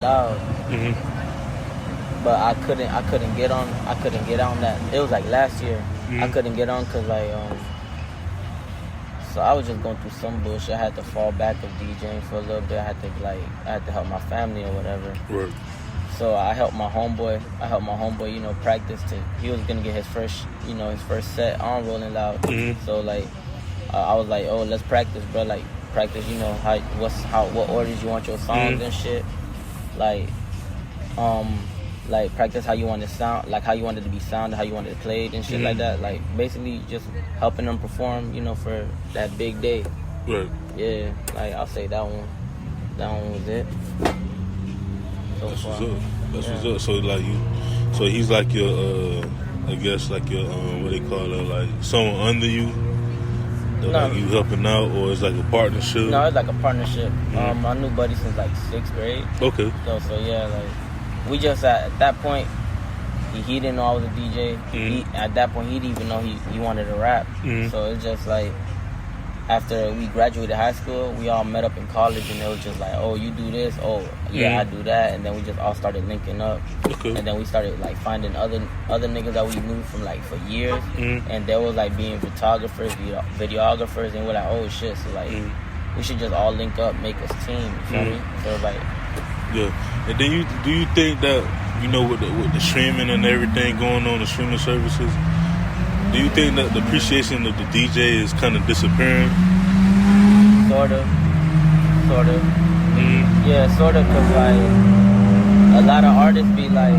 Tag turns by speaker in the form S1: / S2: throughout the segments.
S1: loud.
S2: Mm-hmm.
S1: But I couldn't get on that. It was like last year.
S2: Mm-hmm.
S1: I couldn't get on because so I was just going through some bullshit. I had to fall back of DJing for a little bit. I had to help my family or whatever.
S2: Right.
S1: So I helped my homeboy, practice he was gonna get his first set on Rolling Loud.
S2: Mm-hmm.
S1: So I was like, oh, let's practice, bro. Like practice, what orders you want your songs
S2: Mm-hmm.
S1: and shit. Like practice how you want it to sound, like how you wanted to be sounded, how you wanted it played and shit
S2: Mm-hmm.
S1: like that. Like basically just helping them perform, for that big day.
S2: Right.
S1: Yeah, like I'll say that one was it.
S2: That's what's up. So he's like your, I guess like your, what they call it, like someone under you. That
S1: No.
S2: like you helping out, or it's like a partnership.
S1: No, it's like a partnership.
S2: Mm-hmm.
S1: I knew Buddy since like 6th grade.
S2: Okay.
S1: So yeah, like we just at that point, he didn't know I was a DJ.
S2: Mm-hmm.
S1: At that point, he didn't even know he wanted to rap.
S2: Mm-hmm.
S1: So it's just like after we graduated high school, we all met up in college, and it was just like, oh, you do this, oh yeah,
S2: Mm-hmm.
S1: I do that, and then we just all started linking up.
S2: Okay.
S1: And then we started like finding other niggas that we knew from like for years,
S2: Mm-hmm.
S1: and they were like being photographers, videographers, and we're like, oh shit, so like we should just all link up, make us team. You feel me? So like.
S2: Yeah, and then do you think that with the streaming and everything going on, the streaming services, do you think that the appreciation of the DJ is kind of disappearing?
S1: Sort of.
S2: Mm-hmm.
S1: Yeah, sort of, because like a lot of artists be like,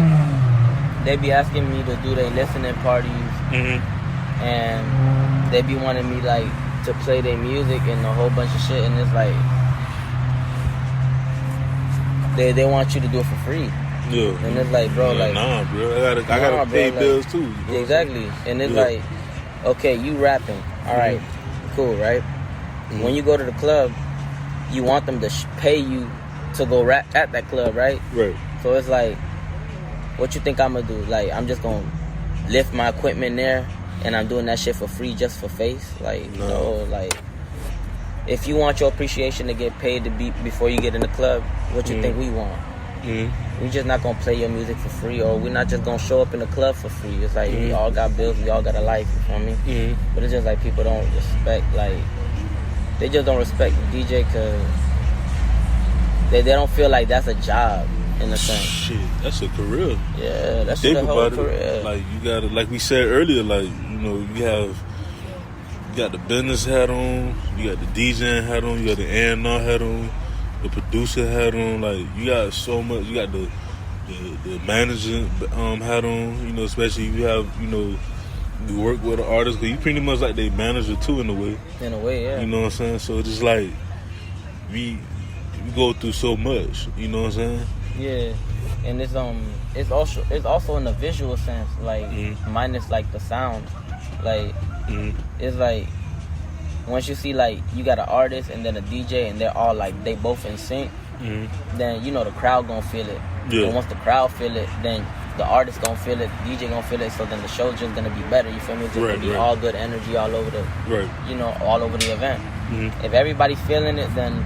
S1: they be asking me to do their listening parties,
S2: Mm-hmm.
S1: and they be wanting me like to play their music and a whole bunch of shit, and it's like they want you to do it for free.
S2: Yeah.
S1: And it's like, bro, like
S2: nah, bro, I gotta pay bills too. You know?
S1: Exactly. And it's like, okay, you rapping, all right, cool, right?
S2: Mm-hmm.
S1: When you go to the club, you want them to pay you to go rap at that club, right?
S2: Right.
S1: So it's like, what you think I'm gonna do? Like, I'm just gonna lift my equipment there, and I'm doing that shit for free just for face? Like, no, like, if you want your appreciation to get paid to be before you get in the club, what you think we want?
S2: Mm-hmm.
S1: We just not gonna play your music for free, or we're not just gonna show up in the club for free. It's like we all got bills, we all got a life, you feel me?
S2: Mm-hmm.
S1: But it's just like people don't respect, like, they just don't respect the DJ because they don't feel like that's a job in a sense.
S2: Shit, that's a career.
S1: Yeah, that's a whole career.
S2: Like you gotta, like we said earlier, like you got the business hat on, you got the DJing hat on, you got the A&R hat on, the producer hat on. Like you got so much. You got the manager hat on. Especially if you have you work with an artist, because you pretty much like they manager too in a way.
S1: In a way, yeah.
S2: You know what I'm saying? So it's just like we go through so much. You know what I'm saying?
S1: Yeah, and it's also in the visual sense, like minus like the sound, like it's like once you see like you got an artist and then a DJ and they're all like they both in sync, then the crowd gonna feel it.
S2: Yeah.
S1: And once the crowd feel it, then the artist gonna feel it, DJ gonna feel it. So then the show's just gonna be better. You feel me? It's just gonna be all good energy all over all over the event. If everybody's feeling it, then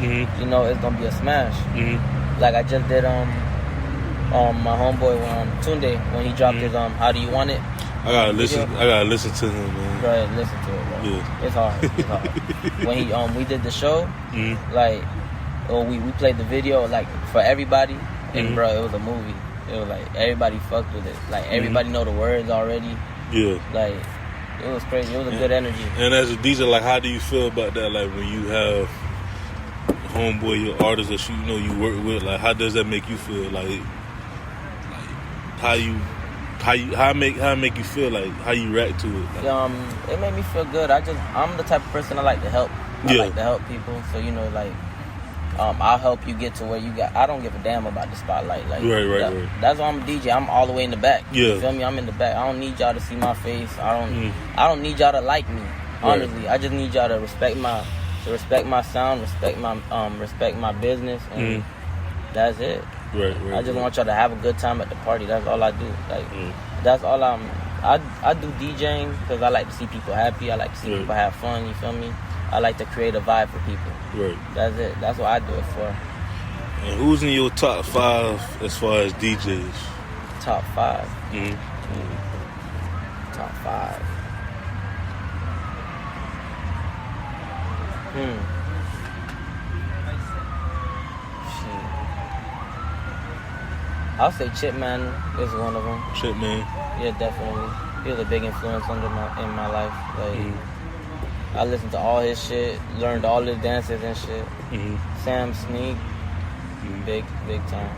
S1: it's gonna be a smash. Like I just did my homeboy Tunde when he dropped his How Do You Want It?
S2: I gotta listen to him, man.
S1: Go ahead, listen to it, bro.
S2: Yeah.
S1: It's hard. When we did the show, like we played the video like for everybody, and bro, it was a movie. It was like everybody fucked with it. Like everybody know the words already.
S2: Yeah.
S1: Like it was crazy. It was a good energy.
S2: And as a DJ, like how do you feel about that? Like when you have homeboy, your artist that you work with, like how does that make you feel? Like how it make you feel? Like how you react to it? Like,
S1: it made me feel good. I'm the type of person I like to help. I like to help people. So like I'll help you get to where you got. I don't give a damn about the spotlight. Like
S2: right.
S1: That's why I'm a DJ. I'm all the way in the back.
S2: Yeah.
S1: You feel me? I'm in the back. I don't need y'all to see my face. I don't need y'all to like me. Honestly, I just need y'all to respect my sound, respect my business, and that's it.
S2: Right.
S1: I just want y'all to have a good time at the party. That's all I do. Like that's all I do DJing because I like to see people happy. I like to see people have fun. You feel me? I like to create a vibe for people.
S2: Right.
S1: That's it. That's what I do it for.
S2: And who's in your top 5 as far as DJs?
S1: Top 5.
S2: Mm-hmm.
S1: Top 5. I'll say Chipman is one of them.
S2: Chipman?
S1: Yeah, definitely. He was a big influence in my life. Like, I listened to all his shit, learned all his dances and shit. Sam Sneak, big time.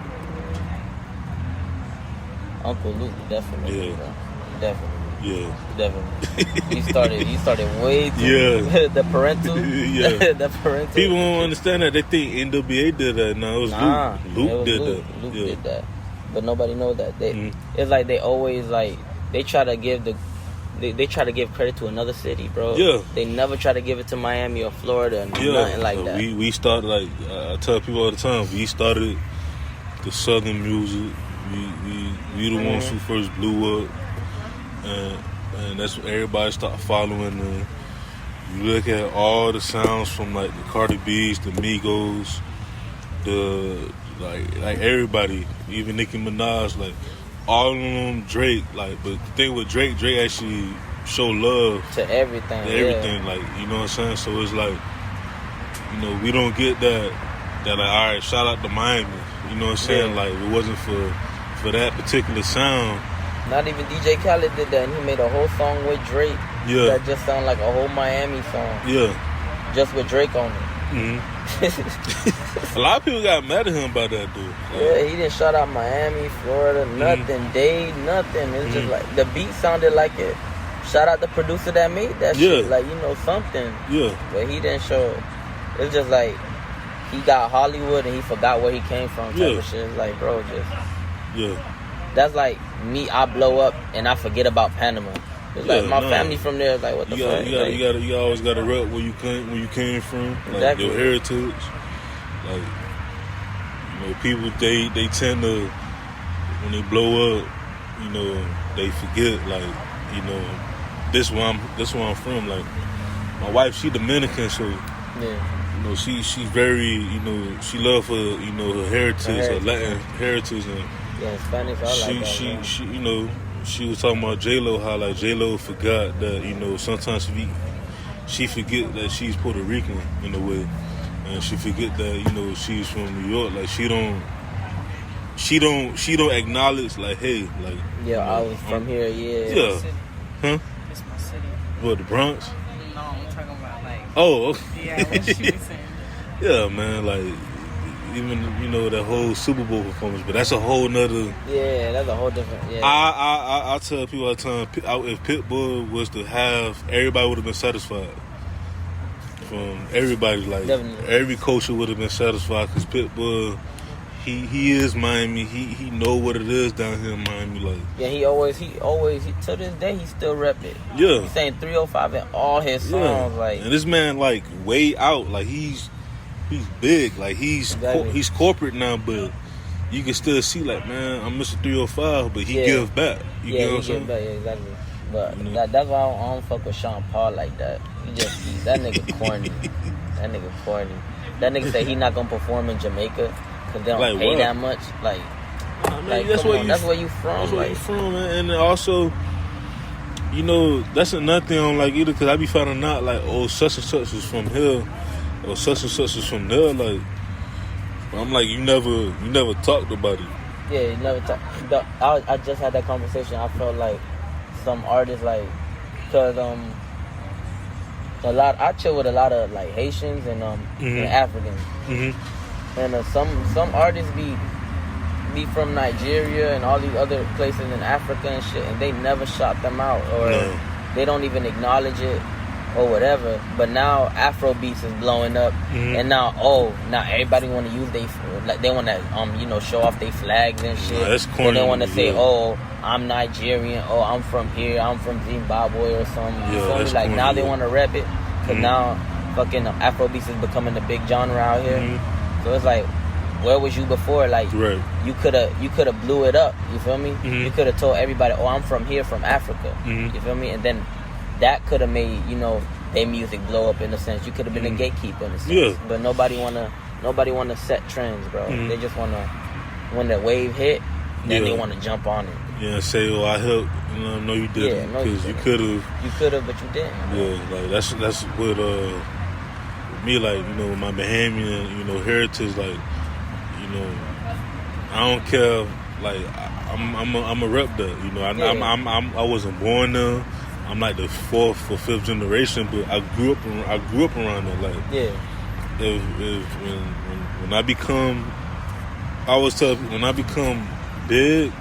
S1: Uncle Luke, definitely.
S2: Yeah.
S1: Bro. Definitely.
S2: Yeah.
S1: Definitely. He started way too.
S2: Yeah.
S1: The parental.
S2: Yeah.
S1: The parental.
S2: People don't understand that. They think NWA did that. No, it was Luke. Luke did that.
S1: Luke did that. But nobody knows that. It's like they always like they try to give they try to give credit to another city, bro.
S2: Yeah.
S1: They never try to give it to Miami or Florida and nothing like that.
S2: We started like I tell people all the time. We started the Southern music. We the ones who first blew up, and that's what everybody started following. And you look at all the sounds from like the Cardi B's, the Migos, the like everybody, even Nicki Minaj, like all of them, Drake. Like, but the thing with Drake actually show love
S1: to everything.
S2: Like, you know what I'm saying. So it's like, you know, we don't get that like, all right, shout out to Miami. You know what I'm saying? Like, it wasn't for that particular sound.
S1: Not even DJ Khaled did that, and he made a whole song with Drake.
S2: Yeah.
S1: That just sounded like a whole Miami song.
S2: Yeah.
S1: Just with Drake on it.
S2: A lot of people got mad at him about that, dude.
S1: Yeah, he didn't shout out Miami, Florida, nothing, Dade, nothing. It's just like, the beat sounded like it. Shout out the producer that made that shit. Like, you know, something.
S2: Yeah.
S1: But he didn't show. It's just like, he got Hollywood and he forgot where he came from type of shit. It's like, bro, just...
S2: Yeah.
S1: That's like me, I blow up and I forget about Panama. It's like my family from there is like, what the fuck?
S2: You always gotta rep where you came from, like
S1: exactly.
S2: Your heritage. Like, you know, people they tend to, when they blow up, you know, they forget, like, you know, this where I'm from. Like, my wife, she Dominican, so you know, she's very, you know, she love her, you know, her heritage, her Latin heritage, and
S1: Spanish.
S2: She, you know, she was talking about J-Lo, how like J-Lo forgot that, you know, sometimes she forget that she's Puerto Rican in a way, and she forget that, you know, she's from New York. Like, she don't acknowledge, like, hey, like,
S1: I was from here.
S2: Huh?
S3: It's my city.
S2: What, the Bronx?
S3: No, I'm talking about like.
S2: Oh, okay.
S3: Yeah, what she was saying.
S2: Yeah, man, like, even, you know, that whole Super Bowl performance, but that's a whole nother.
S1: Yeah, that's a whole different. Yeah.
S2: I tell people all the time, if Pitbull was to have, everybody would have been satisfied. From everybody, like, definitely. Every culture would have been satisfied, because Pitbull, he is Miami. He know what it is down here in Miami. Like,
S1: yeah, he always to this day he still rep it.
S2: Yeah,
S1: he's saying 305 in all his songs. Like,
S2: and this man, like, way out, like, he's big, like, he's corporate now, but you can still see, like, man, I'm Mr. 305, but he give back. You know what I'm saying?
S1: Back, exactly. But that's why I don't fuck with Sean Paul like that. That nigga corny. That nigga say he not gonna perform in Jamaica because they don't
S2: like,
S1: pay that much. Like,
S2: I mean, that's where you from. That's where you from, man. And also, you know, that's another thing I don't like either, because I be finding out, like, oh, such and such is from here, or such and such is from there. Like, I'm like, you never talked about it.
S1: Yeah, you never talked. I just had that conversation. I felt like some artists, like, because I chill with a lot of, like, Haitians and Africans, and some artists be from Nigeria and all these other places in Africa and shit, and they never shout them out, or they don't even acknowledge it or whatever. But now Afro beats is blowing up, and now everybody want to use they want to you know, show off their flags and shit.
S2: That's corny.
S1: And they want to say, oh, I'm Nigerian, oh, I'm from here, I'm from Zimbabwe or something. You feel me? Like, corny, now they want to rep it, because now fucking Afrobeats is becoming the big genre out here. So it's like, where was you before? Like, you could have blew it up. You feel me? You could have told everybody, oh, I'm from here, from Africa. You feel me? And then that could have made, you know, their music blow up in a sense. You could have been a gatekeeper in a sense. But nobody wanna nobody want to set trends, bro. They just want to, when the wave hit, then they want to jump on it.
S2: Yeah, say, "Oh, I helped." No, you didn't, because you could have.
S1: You could have, but you didn't.
S2: Yeah, like that's what me, like, with my Bahamian, heritage, like, I don't care, like, I'm a rep that, I wasn't born there. I'm like the 4th or 5th generation, but I grew up around that. Like, when I become, I always tell people, when I become big,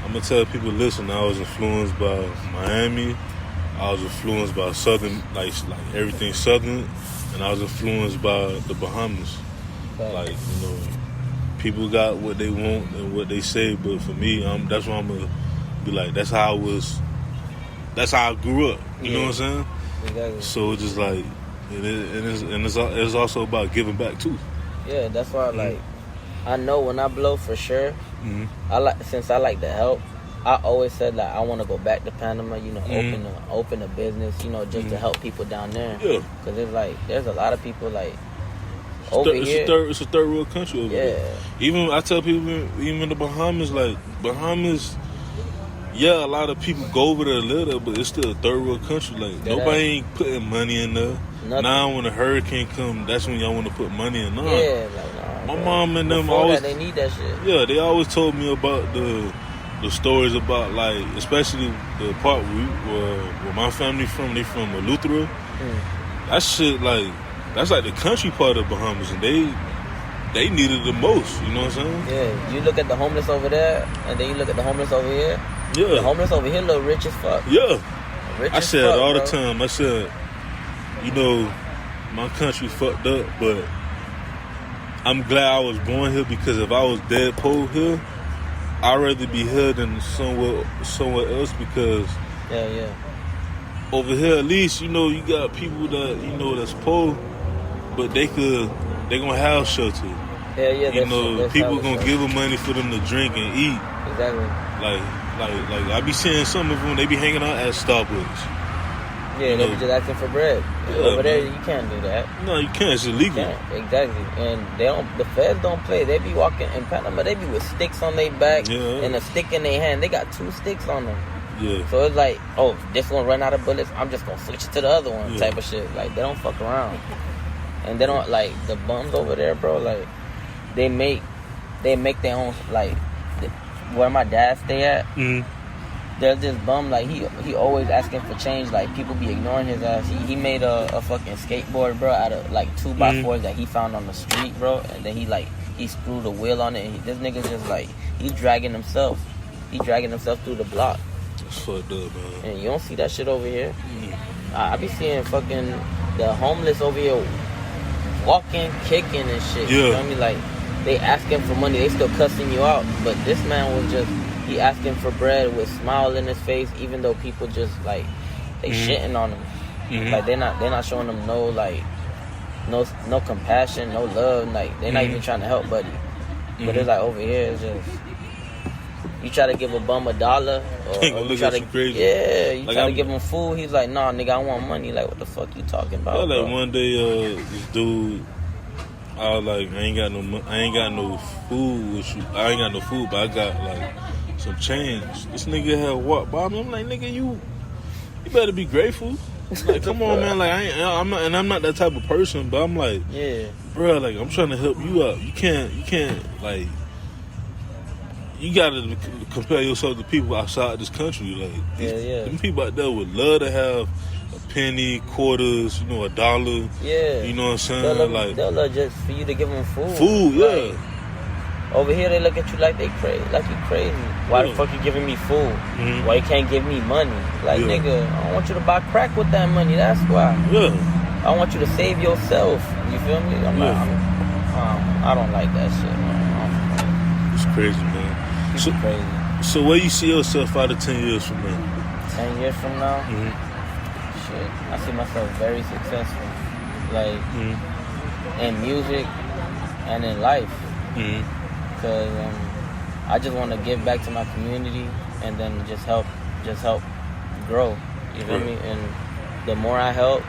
S2: I'm gonna tell people, listen, I was influenced by Miami, I was influenced by Southern, like everything Southern, and I was influenced by the Bahamas. Like, people got what they want and what they say, but for me, that's why I'm gonna be like, that's how I grew up. You know what I'm saying?
S1: Exactly.
S2: So it's just like, it's also about giving back too.
S1: Yeah, that's why like, I know when I blow for sure. Since I like to help, I always said like I want to go back to Panama, open a business, just to help people down there. Yeah. Because it's like there's a lot of people like over here.
S2: It's a third world country over there. Even I tell people, even the Bahamas, a lot of people go over there a little, but it's still a third world country. Like nobody ain't putting money in there. Nothing. Now when a hurricane come, that's when y'all want to put money in. My mom and them always
S1: they need that shit.
S2: Yeah, they always told me about the stories about, like, especially the part where my family from. They from Lupe3. That shit, like, that's like the country part of Bahamas, and they needed the most. You know what I'm saying?
S1: Yeah, you look at the homeless over there, and then you look at the homeless over here. Yeah, the homeless over here look rich as fuck.
S2: Yeah, I said all the time. I said, my country fucked up, but I'm glad I was born here, because if I was dead poor here, I'd rather be here than somewhere else, because over here at least, you got people that, that's poor, but they gonna have shelter. People gonna give them money for them to drink and eat.
S1: Exactly.
S2: Like I be seeing some of them, they be hanging out at Starbucks.
S1: Yeah, they be just asking for bread. Over there, you can't do that.
S2: No, you can't. It's illegal.
S1: Exactly. And the feds don't play. They be walking in Panama. They be with sticks on their back and a stick in their hand. They got 2 sticks on them. Yeah. So it's like, oh, this one run out of bullets, I'm just gonna switch to the other one, type of shit. Like, they don't fuck around. And they don't, like, the bums over there, bro, like, they make their own, like, where my dad stay at. There's this bum, like, he always asking for change. Like, people be ignoring his ass. He made a fucking skateboard, bro, out of, like, 2x4s that he found on the street, bro. And then he screwed a wheel on it. And this nigga just, like, he dragging himself through the block.
S2: That's fucked up, man.
S1: And you don't see that shit over here. I be seeing fucking the homeless over here walking, kicking and shit. You know what I mean? Like, they asking for money. They still cussing you out. But this man was just... He asking for bread with a smile in his face, even though people just, like, they shitting on him. Like, they're not showing him no compassion, no love. Like, they're not even trying to help, buddy. But it's like over here, it's just, you try to give a bum $1, or you try to, you like, try to give him food. He's like, nah, nigga, I want money. Like, what the fuck you talking about?
S2: Like, bro? One day, this dude, I was like, I ain't got no food, but I got like some change. This nigga had walked by me. I'm like, nigga, you better be grateful. Like, come on, man. Like, I'm not that type of person, but I'm like, bro, like, I'm trying to help you out. You can't, like, you gotta compare yourself to people outside this country. Like, them people out there would love to have a penny, quarters, $1. Yeah. You know what I'm saying?
S1: They'll love just for you to give them food.
S2: Like,
S1: over here, they look at you like you crazy. Why the fuck you giving me food? Why you can't give me money? Like, nigga, I don't want you to buy crack with that money. That's why. I want you to save yourself. You feel me? I don't like that shit, man.
S2: It's crazy, man.
S1: Crazy.
S2: So where you see yourself out of 10 years from now?
S1: 10 years from now? Shit, I see myself very successful. Like, in music and in life. Because I just want to give back to my community and then just help grow. You feel me? And the more I help,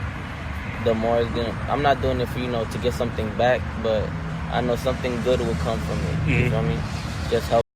S1: the more it's gonna. I'm not doing it for to get something back, but I know something good will come from it. You feel me? Just help.